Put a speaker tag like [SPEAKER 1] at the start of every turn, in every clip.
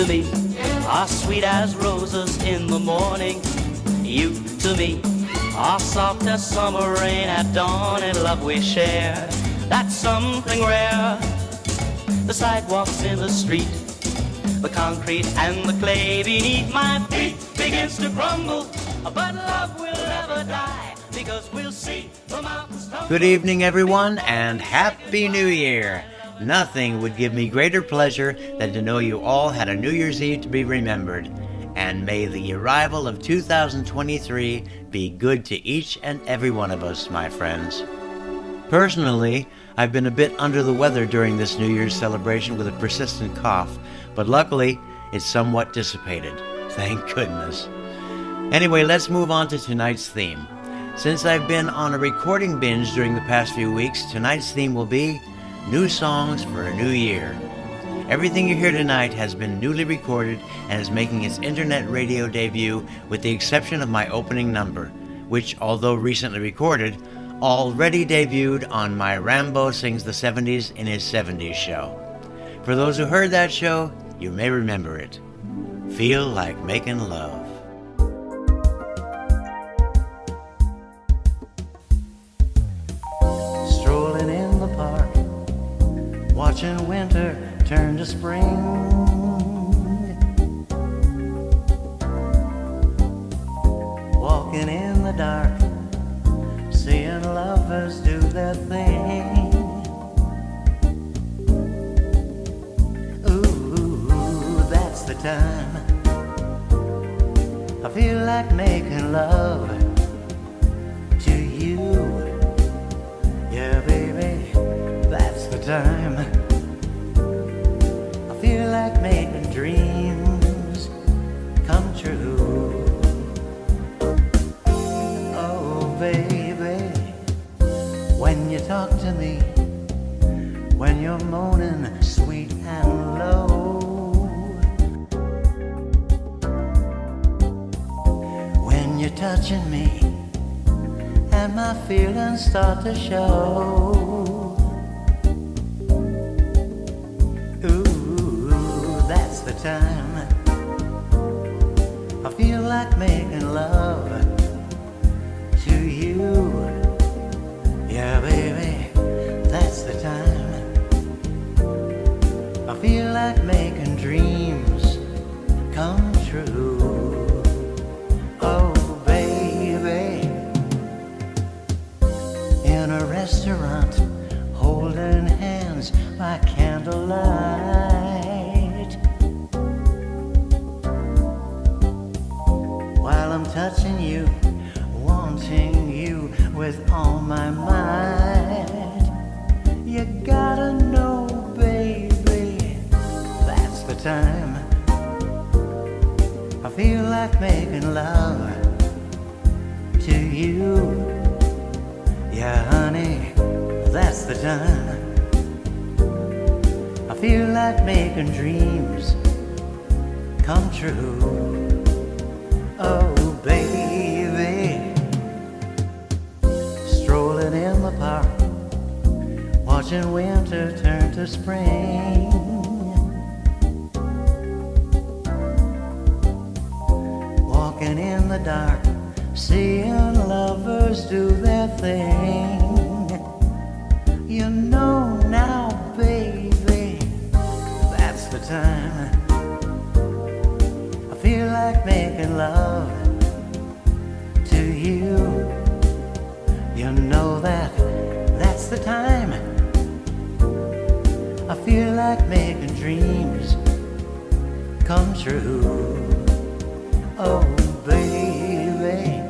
[SPEAKER 1] to me are sweet as roses in the morning. You to me are soft as summer rain at dawn, and love we share, that's something rare. The sidewalks in the street, the concrete and the clay beneath my feet begins to crumble, but love will never die, because we'll see the mountains tumble.
[SPEAKER 2] Good evening, everyone, and Happy New Year! Nothing would give me greater pleasure than to know you all had a New Year's Eve to be remembered. And may the arrival of 2023 be good to each and every one of us, my friends. Personally, I've been a bit under the weather during this New Year's celebration with a persistent cough, but luckily, it's somewhat dissipated. Thank goodness. Anyway, let's move on to tonight's theme. Since I've been on a recording binge during the past few weeks, tonight's theme will be New Songs for a New Year. Everything you hear tonight has been newly recorded and is making its internet radio debut with the exception of my opening number, which, although recently recorded, already debuted on my Rambeau Sings the 70s in his 70s show. For those who heard that show, you may remember it. Feel Like Making Love.
[SPEAKER 3] Strolling in the park, watching winter turn to spring. Walking in the dark, seeing lovers do their thing. Ooh, that's the time I feel like making love to you. Yeah, baby, that's the time I feel like making dreams come true. Oh, baby, when you talk to me, when you're moaning sweet and low, when you're touching me and my feelings start to show. Ooh, that's the time I feel like making love to you. Yeah, baby, that's the time I feel like making dreams come true. Oh, baby, in a restaurant, holding hands by candlelight, while I'm touching you, wanting you with all my might. You gotta know, baby, that's the time I feel like making love to you. Yeah, honey, that's the time I feel like making dreams come true. Oh, baby, strolling in the park, watching winter turn to spring. Walking in the dark, seeing lovers do their thing. You know now, baby, that's the time I feel like making love to you. You know that's the time I feel like making dreams come true. Oh, baby.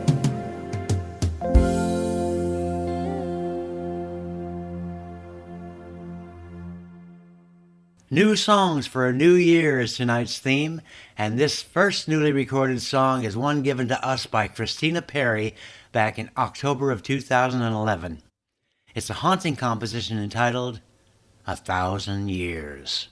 [SPEAKER 2] New Songs for a New Year is tonight's theme, and this first newly recorded song is one given to us by Christina Perry back in October of 2011. It's a haunting composition entitled 1,000 Years.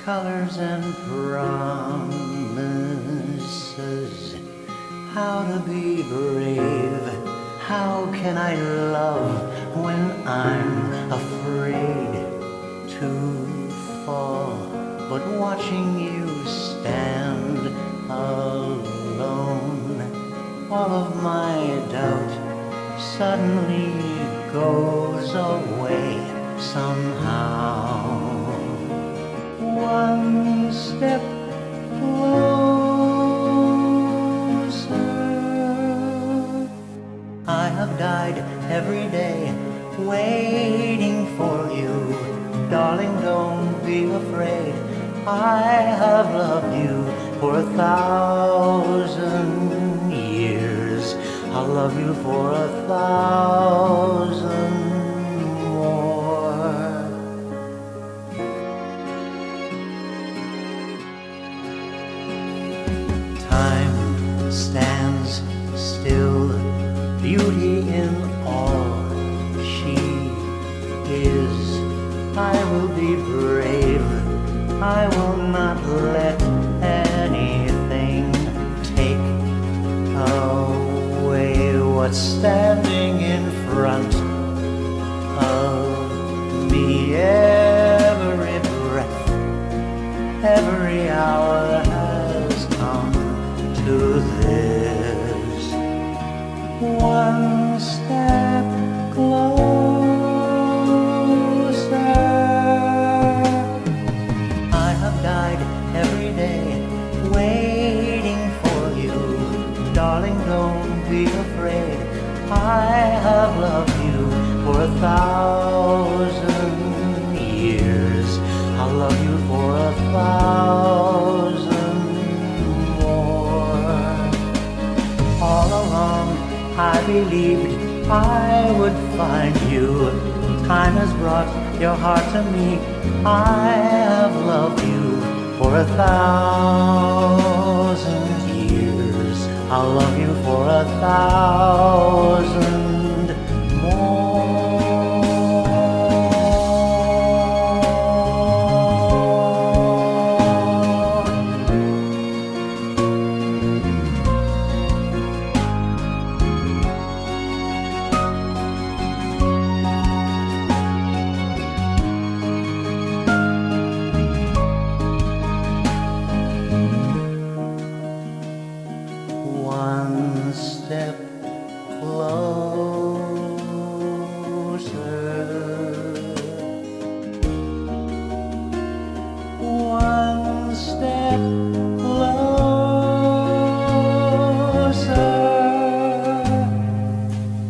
[SPEAKER 3] colors and promises. How to be brave, how can I love when I'm afraid to fall? But watching you stand alone, all of my doubt suddenly goes away somehow. One step closer. I have died every day waiting for you. Darling, don't be afraid. I have loved you for 1,000 years. I'll love you for 1,000 more. Time stands still, beauty in all she is. I will be brave, I will not let anything take away what's standing in front of me. Every breath, every hour has come to this. One step closer. I have died every day waiting for you. Darling, don't be afraid. I have loved you for 1,000 years. I'll love you for 1,000 more. All along I believed I would find you. Time has brought your heart to me. I have loved you for 1,000 years. I'll love you for 1,000 more. One step closer. One step closer.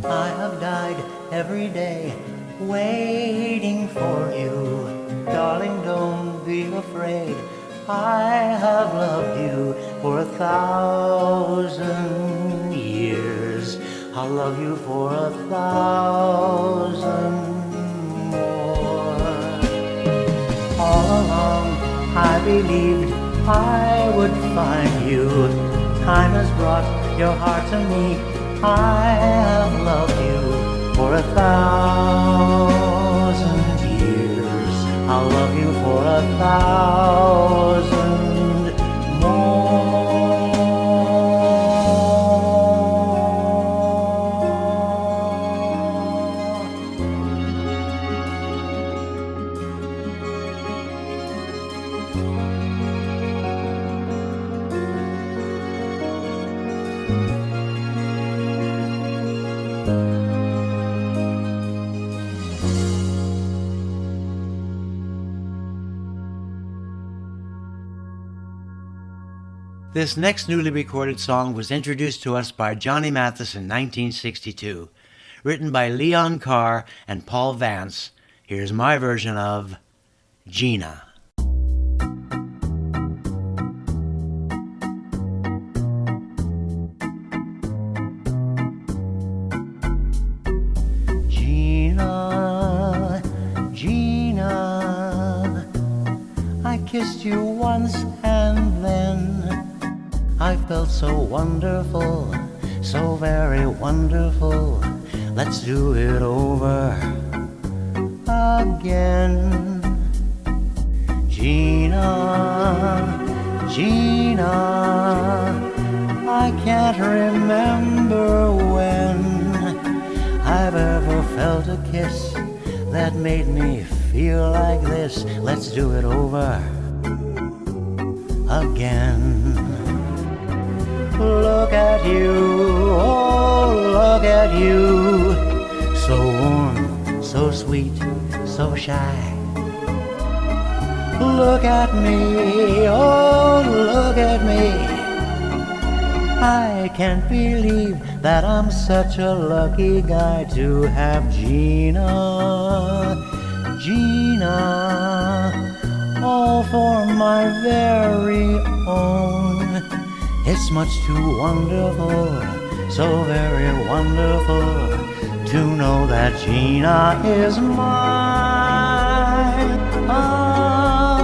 [SPEAKER 3] I have died every day waiting for you. Darling, don't be afraid. I have loved you for 1,000 years. I'll love you for 1,000 more. All along I believed I would find you. Time has brought your heart to me. I have loved you for 1,000 years. I'll love you for 1,000 more.
[SPEAKER 2] This next newly recorded song was introduced to us by Johnny Mathis in 1962. Written by Leon Carr and Paul Vance, here's my version of Gina.
[SPEAKER 3] Gina, Gina, I kissed you once and then I felt so wonderful, so very wonderful. Let's do it over again. Gina, Gina, I can't remember when I've ever felt a kiss that made me feel like this. Let's do it over again. Look at you, oh look at you, so warm, so sweet, so shy. Look at me, oh look at me, I can't believe that I'm such a lucky guy to have Gina, Gina, all for my very own. It's much too wonderful, so very wonderful, to know that Gina is mine alone.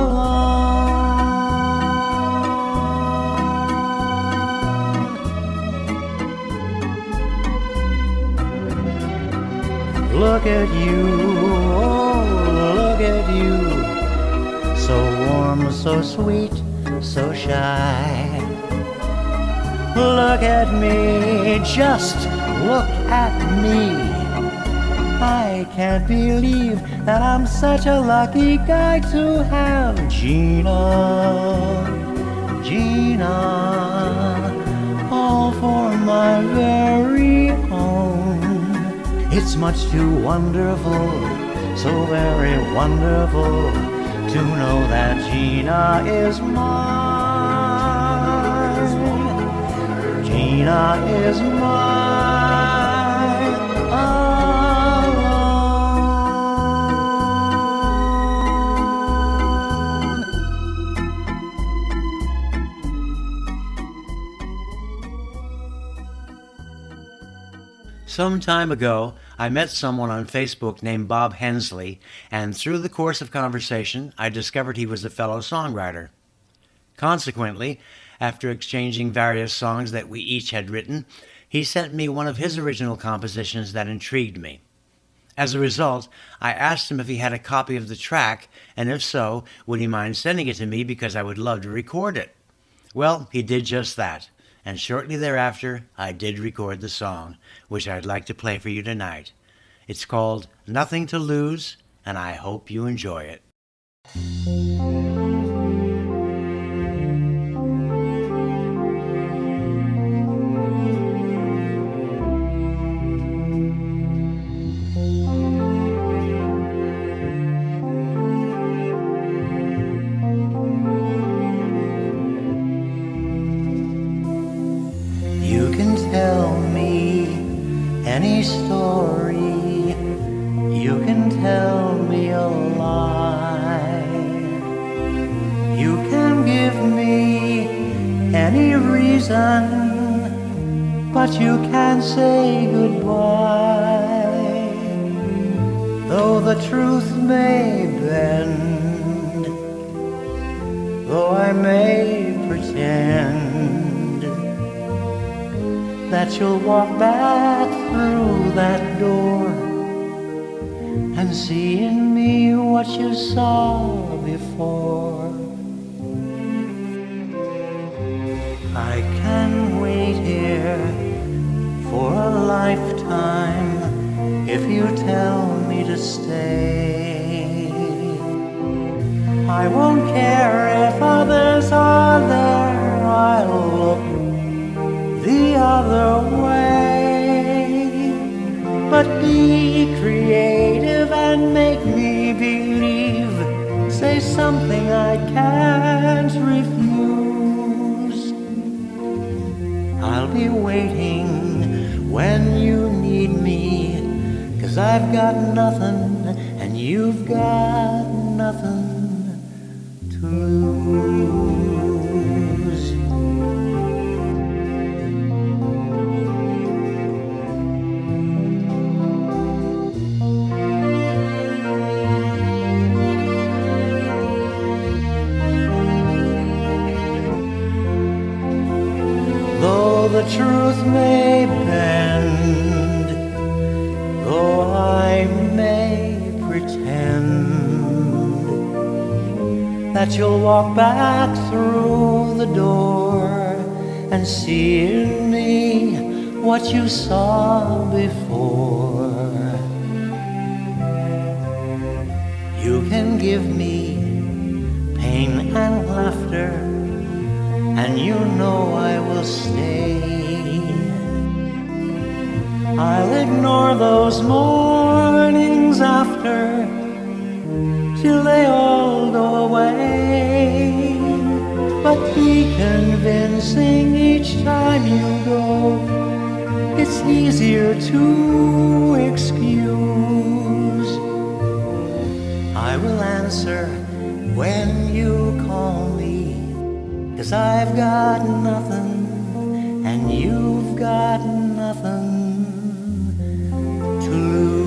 [SPEAKER 3] Look at you, oh look at you, so warm, so sweet, so shy. Look at me, just look at me. I can't believe that I'm such a lucky guy to have Gina, Gina, all for my very own. It's much too wonderful, so very wonderful, to know that Gina is mine. Gina is mine alone.
[SPEAKER 2] Some time ago, I met someone on Facebook named Bob Hensley, and through the course of conversation, I discovered he was a fellow songwriter. Consequently, after exchanging various songs that we each had written, he sent me one of his original compositions that intrigued me. As a result, I asked him if he had a copy of the track, and if so, would he mind sending it to me because I would love to record it. Well, he did just that, and shortly thereafter, I did record the song, which I'd like to play for you tonight. It's called Nothing to Lose, and I hope you enjoy it.
[SPEAKER 3] You can tell me any story, you can tell me a lie, you can give me any reason, but you can't say goodbye. Though the truth may bend, though I may pretend that you'll walk back through that door and see in me what you saw before. I can wait here for a lifetime if you tell me to stay. I won't care if others are there, I'll look the other way, but be creative and make me believe. Say something I can't refuse. I'll be waiting when you need me, 'cause I've got nothing and you've got nothing to lose. The truth may bend, though I may pretend that you'll walk back through the door and see in me what you saw before. You can give me pain and laughter, and you know I will stay. I'll ignore those mornings after till they all go away, but be convincing each time you go. It's easier to excuse. I will answer when you call me, 'cause I've got nothing and you've got nothing to lose.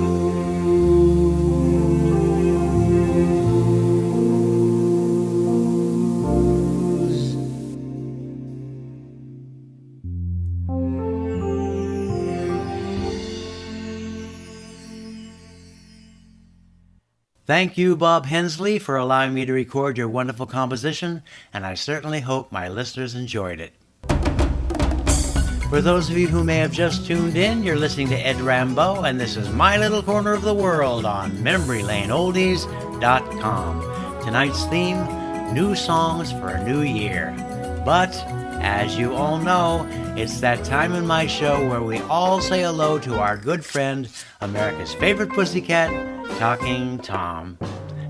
[SPEAKER 2] Thank you, Bob Hensley, for allowing me to record your wonderful composition, and I certainly hope my listeners enjoyed it. For those of you who may have just tuned in, you're listening to Ed Rambeau, and this is My Little Corner of the World on MemoryLaneOldies.com. Tonight's theme, new songs for a new year. But, as you all know, it's that time in my show where we all say hello to our good friend, America's favorite pussycat, Talking Tom.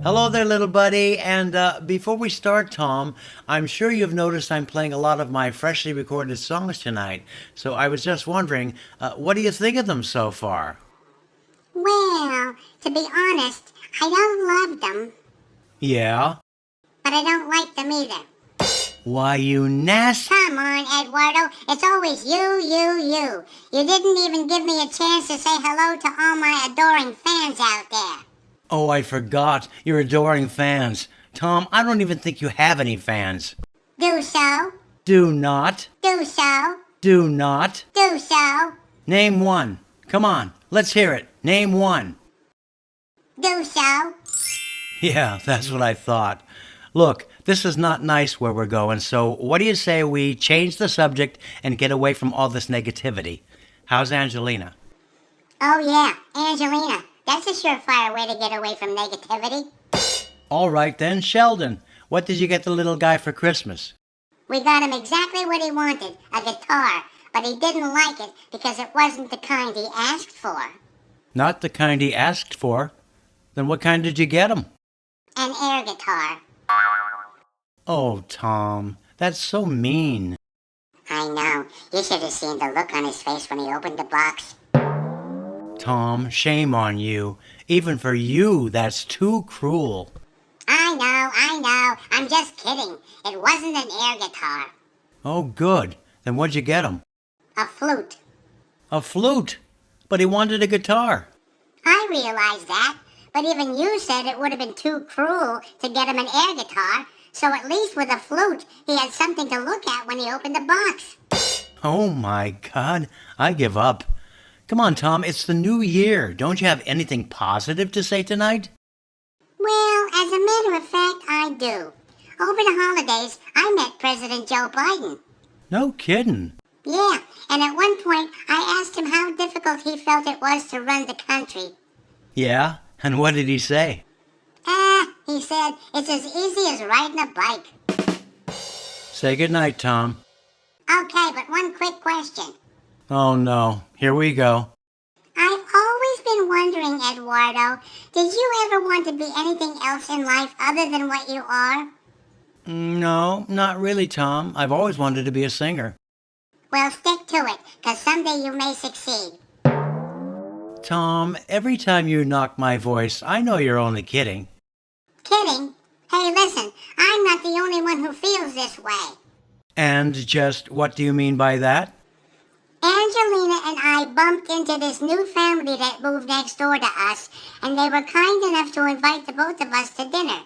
[SPEAKER 2] Hello there, little buddy, and before we start, Tom, I'm sure you've noticed I'm playing a lot of my freshly recorded songs tonight, so I was just wondering, what do you think of them so far?
[SPEAKER 4] Well, to be honest, I don't love them,
[SPEAKER 2] Yeah?
[SPEAKER 4] but I don't like them either.
[SPEAKER 2] Why, you nasty...
[SPEAKER 4] Come on, Eduardo, it's always you. You didn't even give me a chance to say hello to all my adoring fans out there.
[SPEAKER 2] Oh, I forgot. Your adoring fans. Tom, I don't even think you have any fans.
[SPEAKER 4] Do so.
[SPEAKER 2] Do not.
[SPEAKER 4] Do so.
[SPEAKER 2] Do not.
[SPEAKER 4] Do so.
[SPEAKER 2] Name one. Come on, let's hear it. Name one.
[SPEAKER 4] Do so.
[SPEAKER 2] Yeah, that's what I thought. Look, this is not nice where we're going, so what do you say we change the subject and get away from all this negativity? How's Angelina?
[SPEAKER 4] Oh yeah, Angelina. That's a surefire way to get away from negativity.
[SPEAKER 2] All right then, Sheldon. What did you get the little guy for Christmas?
[SPEAKER 4] We got him exactly what he wanted, a guitar, but he didn't like it because it wasn't the kind he asked for.
[SPEAKER 2] Not the kind he asked for. Then what kind did you get him?
[SPEAKER 4] An air guitar.
[SPEAKER 2] Oh, Tom, that's so mean.
[SPEAKER 4] I know. You should have seen the look on his face when he opened the box.
[SPEAKER 2] Tom, shame on you. Even for you, that's too cruel.
[SPEAKER 4] I know. I'm just kidding. It wasn't an air guitar.
[SPEAKER 2] Oh, good. Then what'd you get him?
[SPEAKER 4] A flute.
[SPEAKER 2] A flute? But he wanted a guitar.
[SPEAKER 4] I realize that, but even you said it would have been too cruel to get him an air guitar, so at least with a flute, he had something to look at when he opened the box.
[SPEAKER 2] Oh, my God. I give up. Come on, Tom, it's the new year. Don't you have anything positive to say tonight?
[SPEAKER 4] Well, as a matter of fact, I do. Over the holidays, I met President Joe Biden.
[SPEAKER 2] No kidding.
[SPEAKER 4] Yeah, and at one point, I asked him how difficult he felt it was to run the country.
[SPEAKER 2] Yeah? And what did he say?
[SPEAKER 4] He said, it's as easy as riding a bike.
[SPEAKER 2] Say goodnight, Tom.
[SPEAKER 4] Okay, but one quick question.
[SPEAKER 2] Oh, no. Here we go.
[SPEAKER 4] I've always been wondering, Eduardo, did you ever want to be anything else in life other than what you are?
[SPEAKER 2] No, not really, Tom. I've always wanted to be a singer.
[SPEAKER 4] Well, stick to it, because someday you may succeed.
[SPEAKER 2] Tom, every time you knock my voice, I know you're only kidding.
[SPEAKER 4] Kidding? Hey, listen, I'm not the only one who feels this way.
[SPEAKER 2] And just what do you mean by that?
[SPEAKER 4] Angelina and I bumped into this new family that moved next door to us, and they were kind enough to invite the both of us to dinner.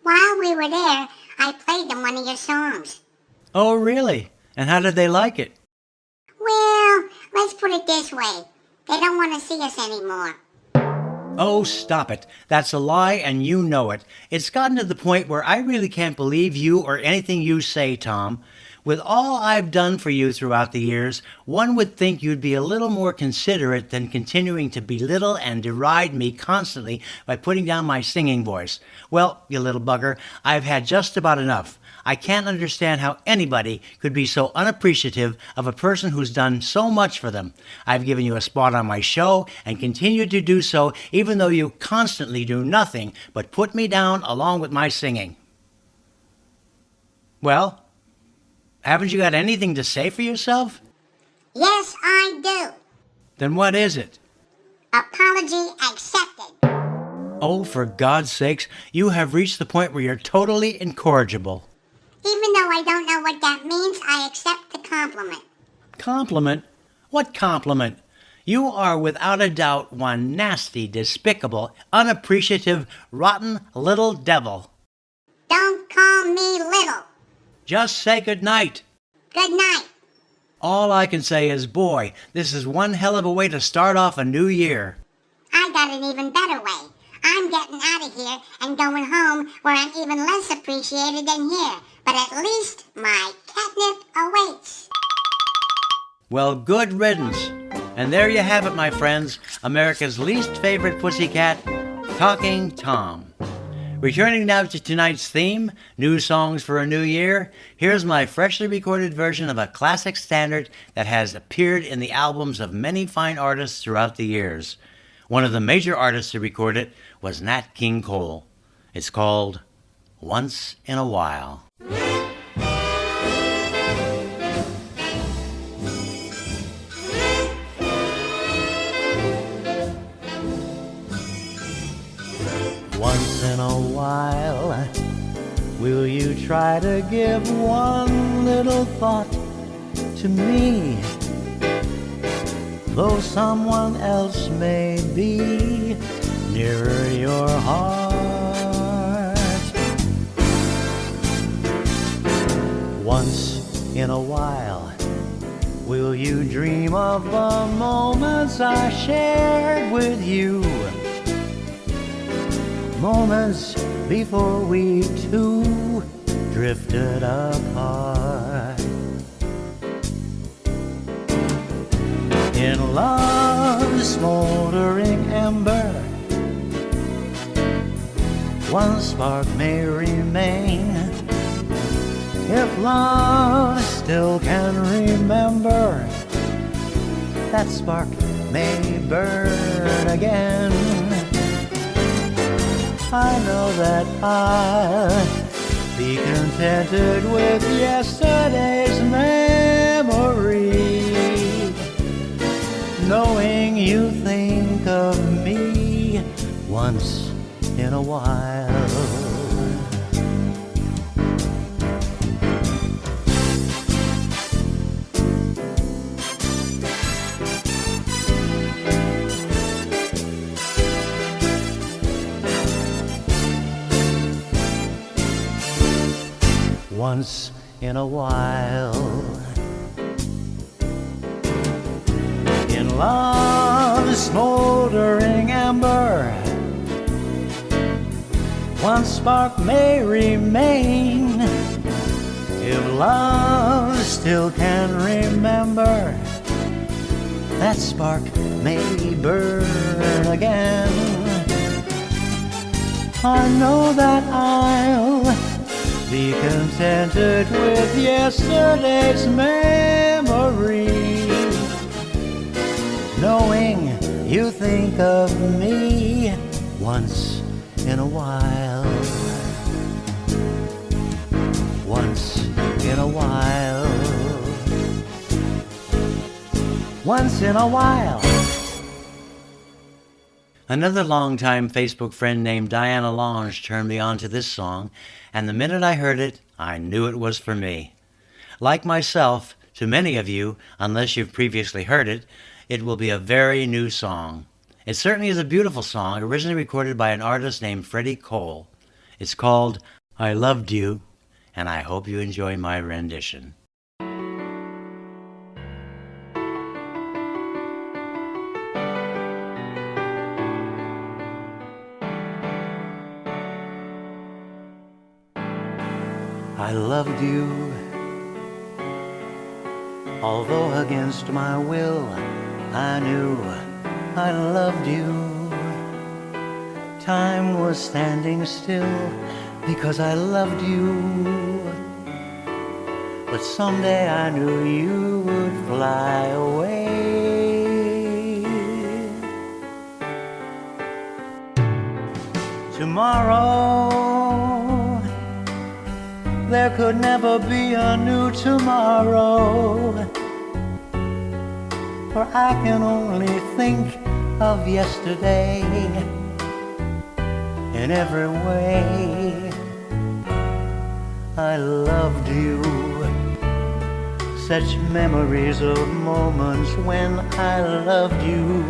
[SPEAKER 4] While we were there, I played them one of your songs.
[SPEAKER 2] Oh, really? And how did they like it?
[SPEAKER 4] Well, let's put it this way. They don't want to see us anymore.
[SPEAKER 2] Oh, stop it. That's a lie and you know it. It's gotten to the point where I really can't believe you or anything you say, Tom. With all I've done for you throughout the years, one would think you'd be a little more considerate than continuing to belittle and deride me constantly by putting down my singing voice. Well, you little bugger, I've had just about enough. I can't understand how anybody could be so unappreciative of a person who's done so much for them. I've given you a spot on my show and continue to do so even though you constantly do nothing but put me down along with my singing. Well, haven't you got anything to say for yourself?
[SPEAKER 4] Yes, I do.
[SPEAKER 2] Then what is it?
[SPEAKER 4] Apology accepted.
[SPEAKER 2] Oh, for God's sakes, you have reached the point where you're totally incorrigible.
[SPEAKER 4] Even though I don't know what that means, I accept the compliment.
[SPEAKER 2] Compliment? What compliment? You are without a doubt one nasty, despicable, unappreciative, rotten little devil.
[SPEAKER 4] Don't call me little.
[SPEAKER 2] Just say good night.
[SPEAKER 4] Good night.
[SPEAKER 2] All I can say is, boy, this is one hell of a way to start off a new year.
[SPEAKER 4] I got an even better way. I'm getting out of here and going home where I'm even less appreciated than here. But at least my catnip awaits.
[SPEAKER 2] Well, good riddance. And there you have it, my friends, America's least favorite pussycat, Talking Tom. Returning now to tonight's theme, New Songs for a New Year, here's my freshly recorded version of a classic standard that has appeared in the albums of many fine artists throughout the years. One of the major artists to record it was Nat King Cole. It's called Once in a While.
[SPEAKER 3] Once in a while, will you try to give one little thought to me? Though someone else may be nearer your heart. Once in a while, will you dream of the moments I shared with you? Moments before we two drifted apart. In love's smoldering ember, one spark may remain. If love still can remember, that spark may burn again. I know that I'll be contented with yesterday's memory, knowing you think of me once in a while. Once in a while, in love's smoldering ember, one spark may remain. If love still can remember, that spark may burn again. I know that I'll be contented with yesterday's memory, knowing you think of me once in a while. Once in a while. Once in a while.
[SPEAKER 2] Another longtime Facebook friend named Diana Lange turned me on to this song, and the minute I heard it, I knew it was for me. Like myself, to many of you, unless you've previously heard it, it will be a very new song. It certainly is a beautiful song, originally recorded by an artist named Freddie Cole. It's called I Loved You, and I hope you enjoy my rendition.
[SPEAKER 3] I loved you, although against my will I knew I loved you. Time was standing still because I loved you. But someday I knew you would fly away. Tomorrow, there could never be a new tomorrow, for I can only think of yesterday in every way. I loved you, such memories of moments when I loved you.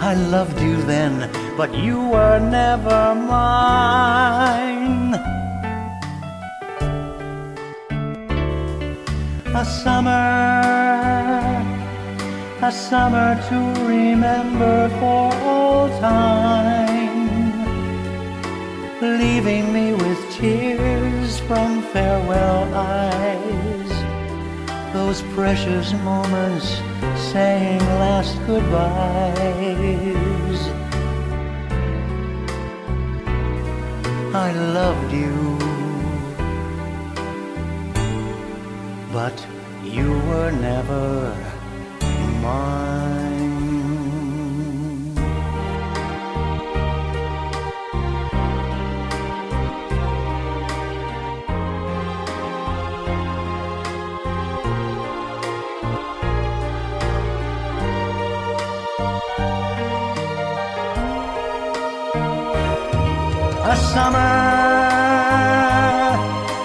[SPEAKER 3] I loved you then, but you were never mine. A summer to remember for all time, leaving me with tears from farewell eyes, those precious moments saying last goodbyes. I loved you, but you were never mine.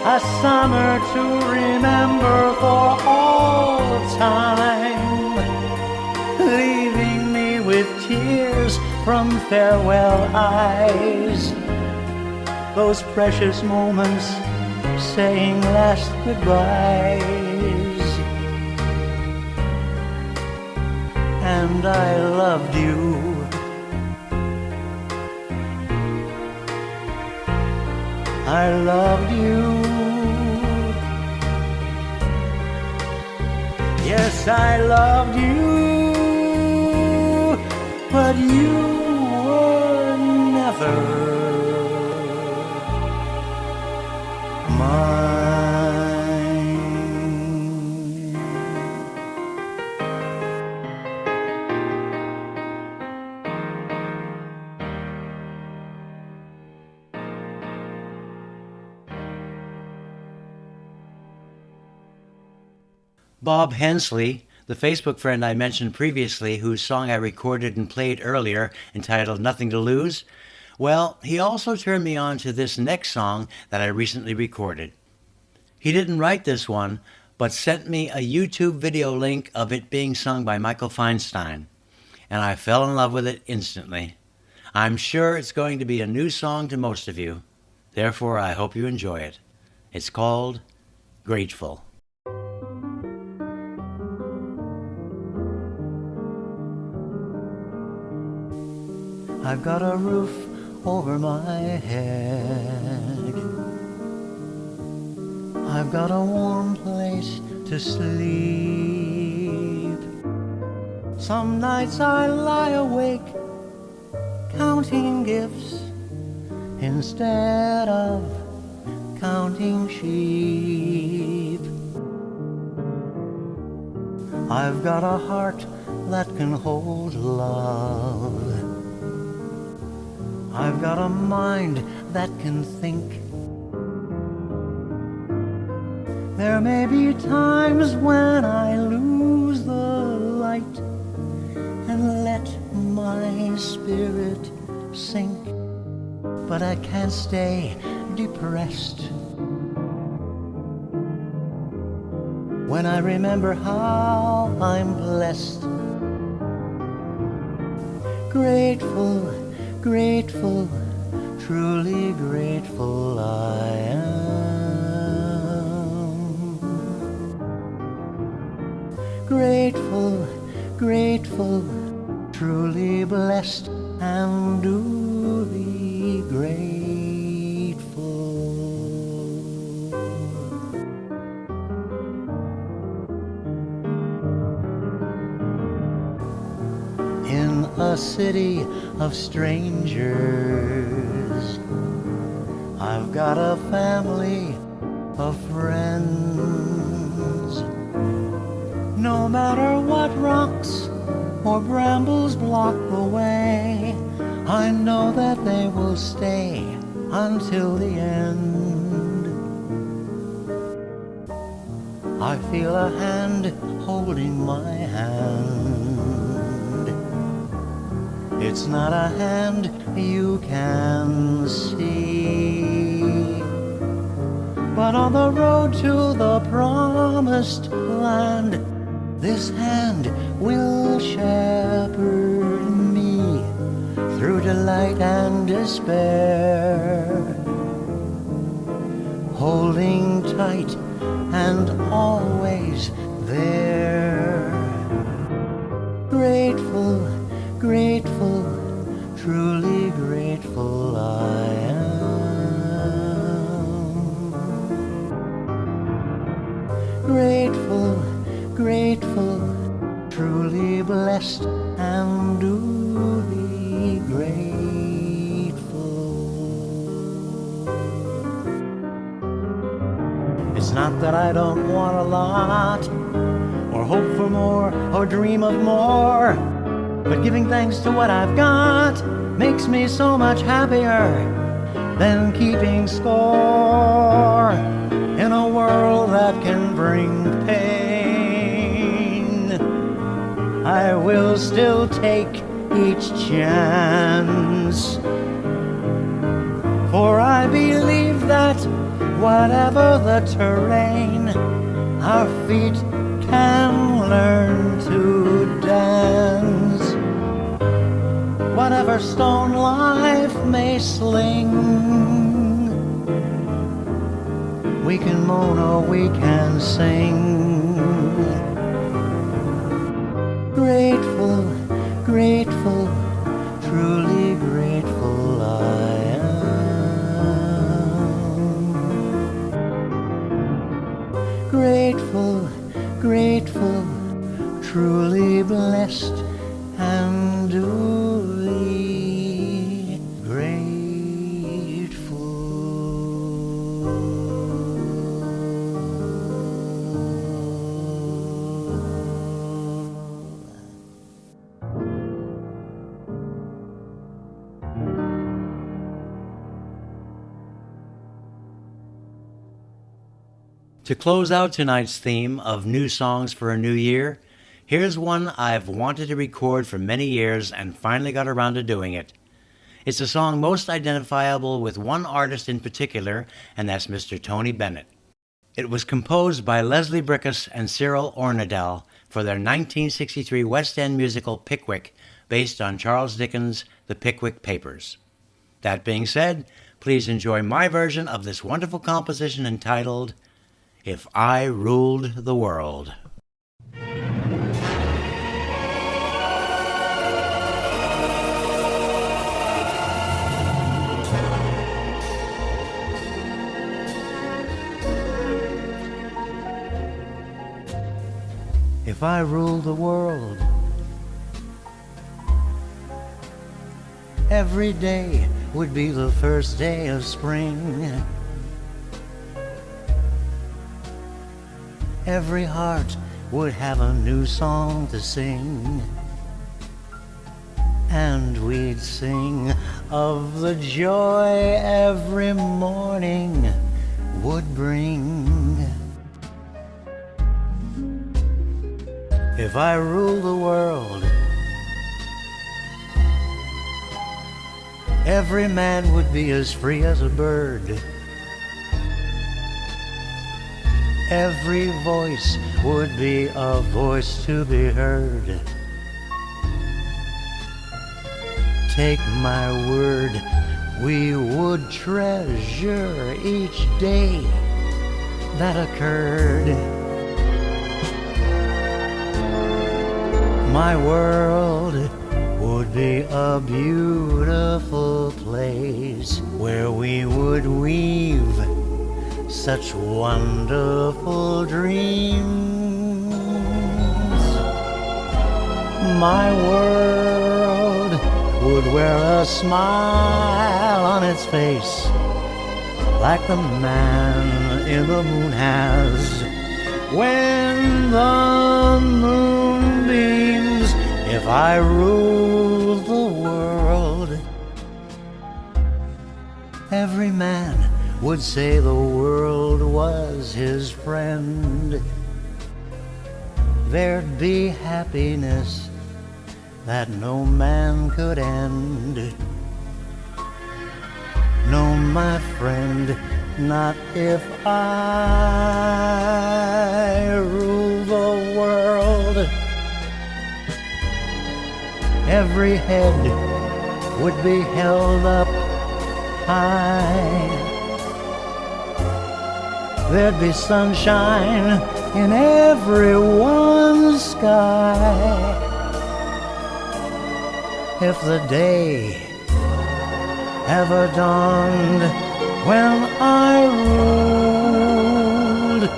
[SPEAKER 3] A summer to remember for all time, leaving me with tears from farewell eyes, those precious moments saying last goodbyes. And I loved you, I loved you. Yes, I loved you, but you were never mine.
[SPEAKER 2] Bob Hensley, the Facebook friend I mentioned previously, whose song I recorded and played earlier, entitled Nothing to Lose, well, he also turned me on to this next song that I recently recorded. He didn't write this one, but sent me a YouTube video link of it being sung by Michael Feinstein, and I fell in love with it instantly. I'm sure it's going to be a new song to most of you, therefore I hope you enjoy it. It's called Grateful.
[SPEAKER 3] I've got a roof over my head, I've got a warm place to sleep. Some nights I lie awake counting gifts instead of counting sheep. I've got a heart that can hold love, I've got a mind that can think. There may be times when I lose the light and let my spirit sink, but I can't stay depressed when I remember how I'm blessed. Grateful, grateful, truly grateful I am. Grateful, grateful, truly blessed and duly grateful. a city of strangers. I've got a family of friends. No matter what rocks or brambles block the way, I know that they will stay until the end. I feel a hand holding my hand. It's not a hand you can see, but on the road to the promised land, this hand will shepherd me through delight and despair, holding tight and always there. Grateful, grateful, truly grateful I am. Grateful, grateful, truly blessed and duly grateful. It's not that I don't want a lot, or hope for more, or dream of more, but giving thanks to what I've got makes me so much happier than keeping score in a world that can bring pain. I will still take each chance, for I believe that whatever the terrain, our feet can learn to dance. Whatever stone life may sling, we can moan or we can sing. Grateful, grateful, truly grateful I am. Grateful, grateful, truly blessed and duly grateful.
[SPEAKER 2] To close out tonight's theme of new songs for a new year, here's one I've wanted to record for many years and finally got around to doing it. It's a song most identifiable with one artist in particular, and that's Mr. Tony Bennett. It was composed by Leslie Bricusse and Cyril Ornadell for their 1963 West End musical Pickwick, based on Charles Dickens' The Pickwick Papers. That being said, please enjoy my version of this wonderful composition entitled If I Ruled the World.
[SPEAKER 3] If I ruled the world, every day would be the first day of spring. Every heart would have a new song to sing, and we'd sing of the joy every morning would bring. If I ruled the world, every man would be as free as a bird. Every voice would be a voice to be heard. Take my word, we would treasure each day that occurred. My world would be a beautiful place where we would weave such wonderful dreams. My world would wear a smile on its face like the man in the moon has when the moon beams. If I ruled the world, every man would say the world was his friend. There'd be happiness that no man could end. No, my friend, not if I rule the world. Every head would be held up high. There'd be sunshine in everyone's sky. If the day ever dawned when I ruled the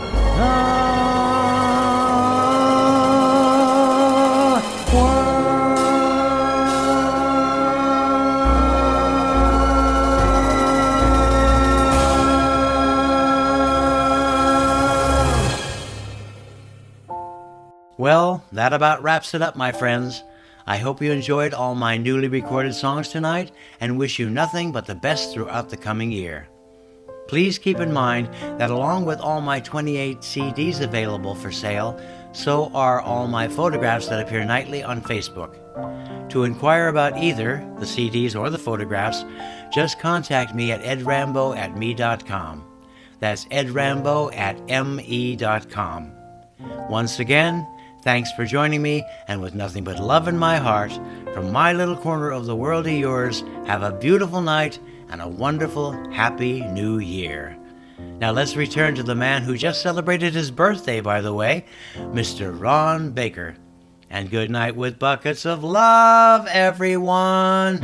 [SPEAKER 2] Well, that about wraps it up, my friends. I hope you enjoyed all my newly recorded songs tonight and wish you nothing but the best throughout the coming year. Please keep in mind that along with all my 28 CDs available for sale, so are all my photographs that appear nightly on Facebook. To inquire about either the CDs or the photographs, just contact me at edrambeau@me.com. That's edrambeau@me.com. Once again, thanks for joining me, and with nothing but love in my heart, from my little corner of the world to yours, have a beautiful night and a wonderful, happy new year. Now let's return to the man who just celebrated his birthday, by the way, Mr. Ron Baker. And good night with buckets of love, everyone.